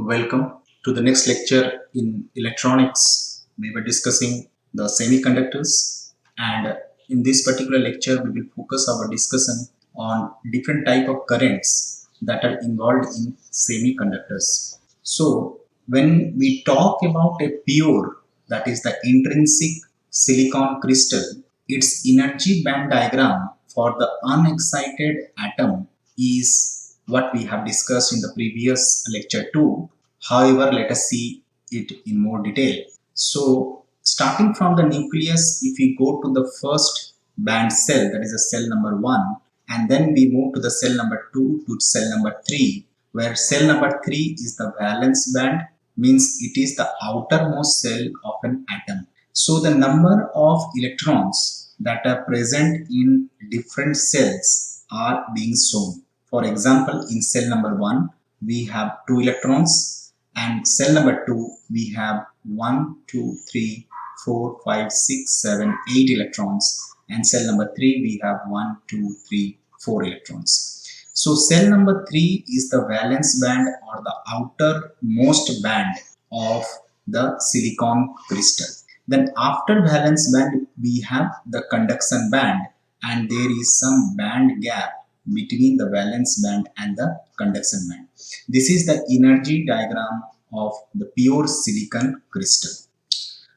Welcome to the next lecture in electronics. We were discussing the semiconductors, and in this particular lecture we will focus our discussion on different type of currents that are involved in semiconductors. So when we talk about a pure, that is the intrinsic silicon crystal, its energy band diagram for the unexcited atom is what we have discussed in the previous lecture too. However, let us see it in more detail. So, starting from the nucleus, if we go to the first band cell, that is the cell number 1, and then we move to the cell number 2 to cell number 3, where cell number 3 is the valence band, means it is the outermost cell of an atom. So, the number of electrons that are present in different cells are being shown. For example, in cell number 1, we have 2 electrons, and cell number 2, we have 1, 2, 3, 4, 5, 6, 7, 8 electrons, and cell number 3, we have 1, 2, 3, 4 electrons. So, cell number 3 is the valence band or the outermost band of the silicon crystal. Then after valence band, we have the conduction band, and there is some band gap between the valence band and the conduction band. This is the energy diagram of the pure silicon crystal.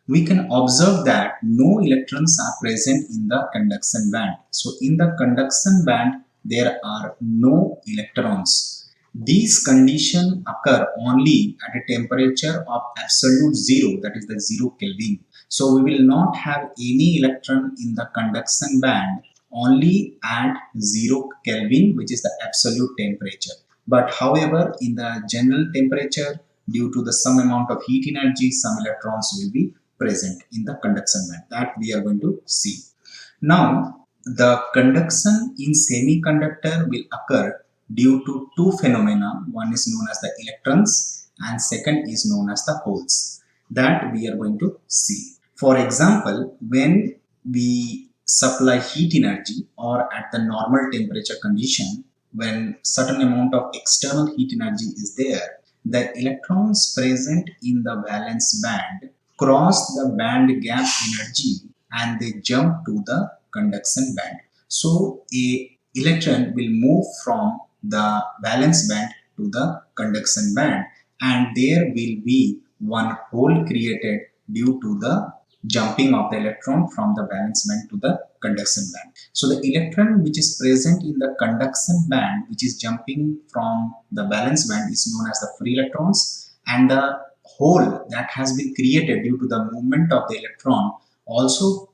We can observe that no electrons are present in the conduction band. So in the conduction band, there are no electrons. These conditions occur only at a temperature of absolute zero, that is the 0 Kelvin. So we will not have any electron in the conduction band only at 0 Kelvin, which is the absolute temperature. But however, in the general temperature, due to the some amount of heat energy, some electrons will be present in the conduction band. That we are going to see. Now, the conduction in semiconductor will occur due to two phenomena. One is known as the electrons and second is known as the holes. That we are going to see. For example, when we supply heat energy or at the normal temperature condition, when certain amount of external heat energy is there, the electrons present in the valence band cross the band gap energy and they jump to the conduction band. So a electron will move from the valence band to the conduction band, and there will be one hole created due to the jumping of the electron from the valence band to the conduction band. So the electron which is present in the conduction band, which is jumping from the valence band, is known as the free electrons, and the hole that has been created due to the movement of the electron also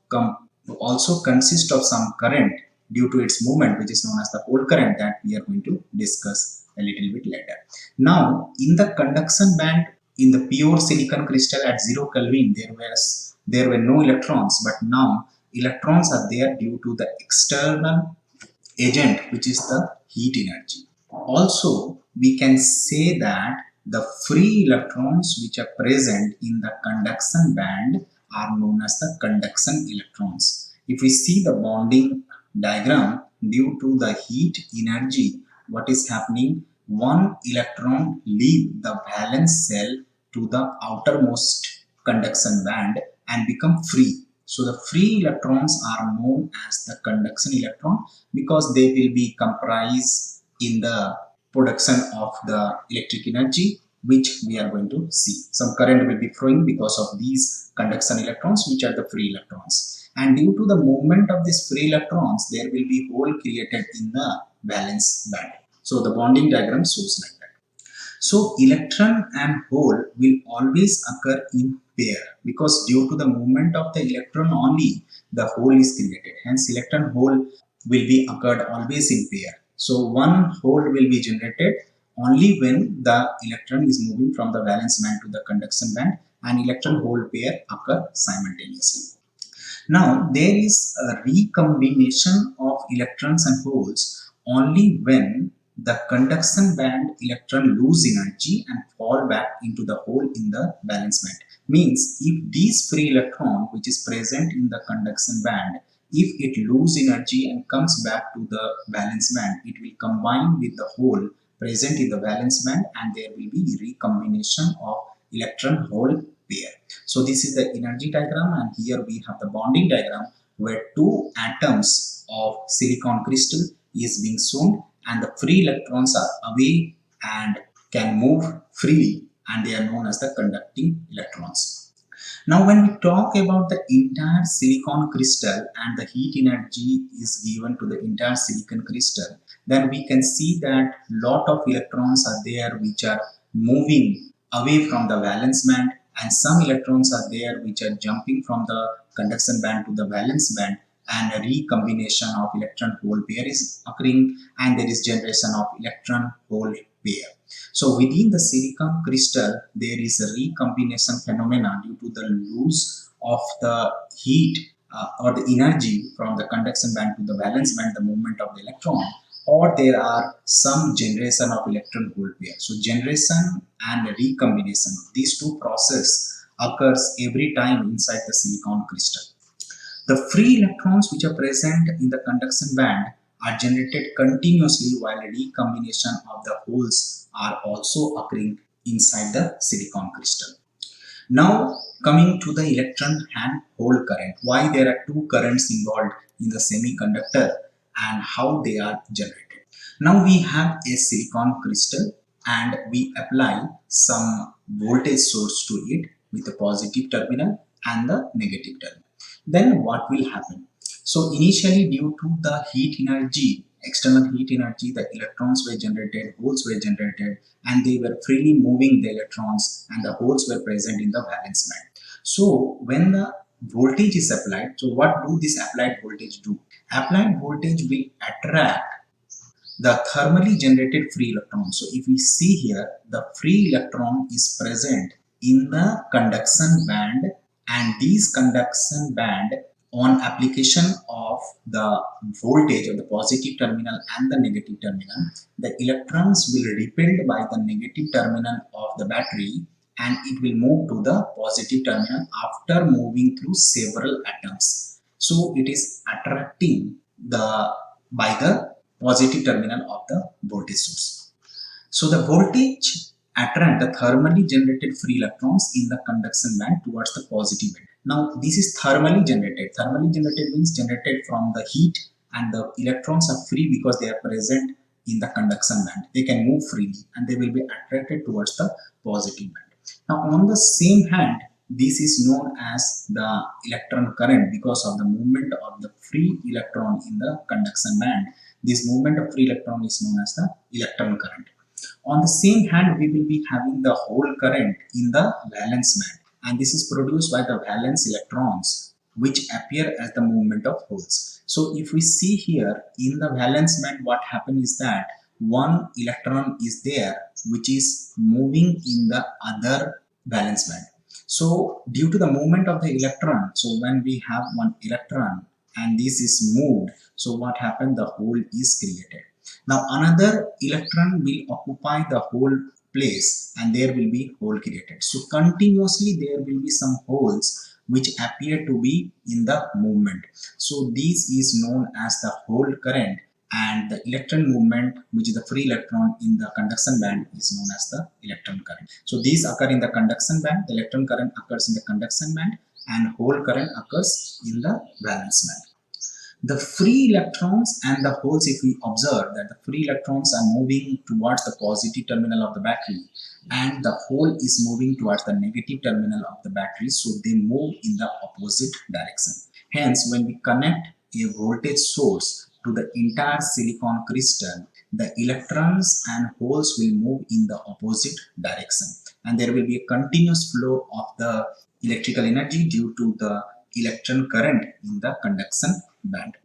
consists of some current due to its movement, which is known as the hole current, that we are going to discuss a little bit later. Now, in the conduction band, in the pure silicon crystal at 0 Kelvin, there were no electrons, but now electrons are there due to the external agent, which is the heat energy. Also, we can say that the free electrons which are present in the conduction band are known as the conduction electrons. If we see the bonding diagram, due to the heat energy, what is happening? One electron leave the valence cell to the outermost conduction band and become free. So the free electrons are known as the conduction electron because they will be comprised in the production of the electric energy, which we are going to see. Some current will be flowing because of these conduction electrons, which are the free electrons. And due to the movement of these free electrons, there will be hole created in the valence band. So the bonding diagram shows like that. So electron and hole will always occur in pair because due to the movement of the electron only, the hole is created. Hence, electron hole will be occurred always in pair. So one hole will be generated only when the electron is moving from the valence band to the conduction band, and electron hole pair occur simultaneously. Now, there is a recombination of electrons and holes only when the conduction band electron lose energy and fall back into the hole in the valence band. Means if this free electron which is present in the conduction band, if it lose energy and comes back to the valence band, it will combine with the hole present in the valence band, and there will be recombination of electron hole pair. So this is the energy diagram, and here we have the bonding diagram where two atoms of silicon crystal is being shown, and the free electrons are away and can move freely, and they are known as the conducting electrons. Now when we talk about the entire silicon crystal and the heat energy is given to the entire silicon crystal, then we can see that lot of electrons are there which are moving away from the valence band, and some electrons are there which are jumping from the conduction band to the valence band, and a recombination of electron hole pair is occurring, and there is generation of electron hole pair. So within the silicon crystal, there is a recombination phenomena due to the loss of the heat or the energy from the conduction band to the valence band, the movement of the electron, or there are some generation of electron hole pair. So generation and recombination, these two process occurs every time inside the silicon crystal. The free electrons which are present in the conduction band are generated continuously, while a recombination of the holes are also occurring inside the silicon crystal. Now coming to the electron and hole current, why there are two currents involved in the semiconductor and how they are generated. Now we have a silicon crystal and we apply some voltage source to it with the positive terminal and the negative terminal. Then what will happen? So initially, due to the heat energy, external heat energy, the electrons were generated, holes were generated, and they were freely moving the electrons, and the holes were present in the valence band. So when the voltage is applied, so what do this applied voltage do? Applied voltage will attract the thermally generated free electron. So if we see here, the free electron is present in the conduction band, and these conduction band, on application of the voltage of the positive terminal and the negative terminal, the electrons will repelled by the negative terminal of the battery, and it will move to the positive terminal after moving through several atoms. So it is attracting the by the positive terminal of the voltage source. So the voltage attract the thermally generated free electrons in the conduction band towards the positive band. Now this is thermally generated. Thermally generated means generated from the heat, and the electrons are free because they are present in the conduction band. They can move freely and they will be attracted towards the positive band. Now on the same hand, this is known as the electron current because of the movement of the free electron in the conduction band. This movement of free electron is known as the electron current. On the same hand, we will be having the hole current in the valence band, and this is produced by the valence electrons which appear as the movement of holes. So if we see here in the valence band, what happens is that one electron is there which is moving in the other valence band. So due to the movement of the electron, so when we have one electron and this is moved, so what happened? The hole is created. Now another electron will occupy the whole place and there will be hole created. So continuously there will be some holes which appear to be in the movement. So this is known as the hole current, and the electron movement, which is the free electron in the conduction band, is known as the electron current. So these occur in the conduction band, the electron current occurs in the conduction band, and hole current occurs in the valence band. The free electrons and the holes, if we observe that the free electrons are moving towards the positive terminal of the battery and the hole is moving towards the negative terminal of the battery, so they move in the opposite direction. Hence, when we connect a voltage source to the entire silicon crystal, the electrons and holes will move in the opposite direction, and there will be a continuous flow of the electrical energy due to the electron current in the conduction band.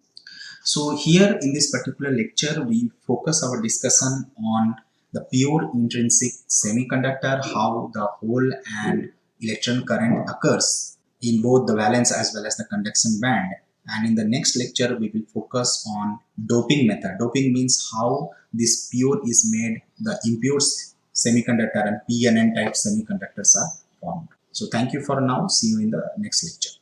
So here in this particular lecture, we focus our discussion on the pure intrinsic semiconductor, how the hole and electron current occurs in both the valence as well as the conduction band. And in the next lecture, we will focus on doping method. Doping means how this pure is made, the impure semiconductor and P and N type semiconductors are formed. So thank you for now. See you in the next lecture.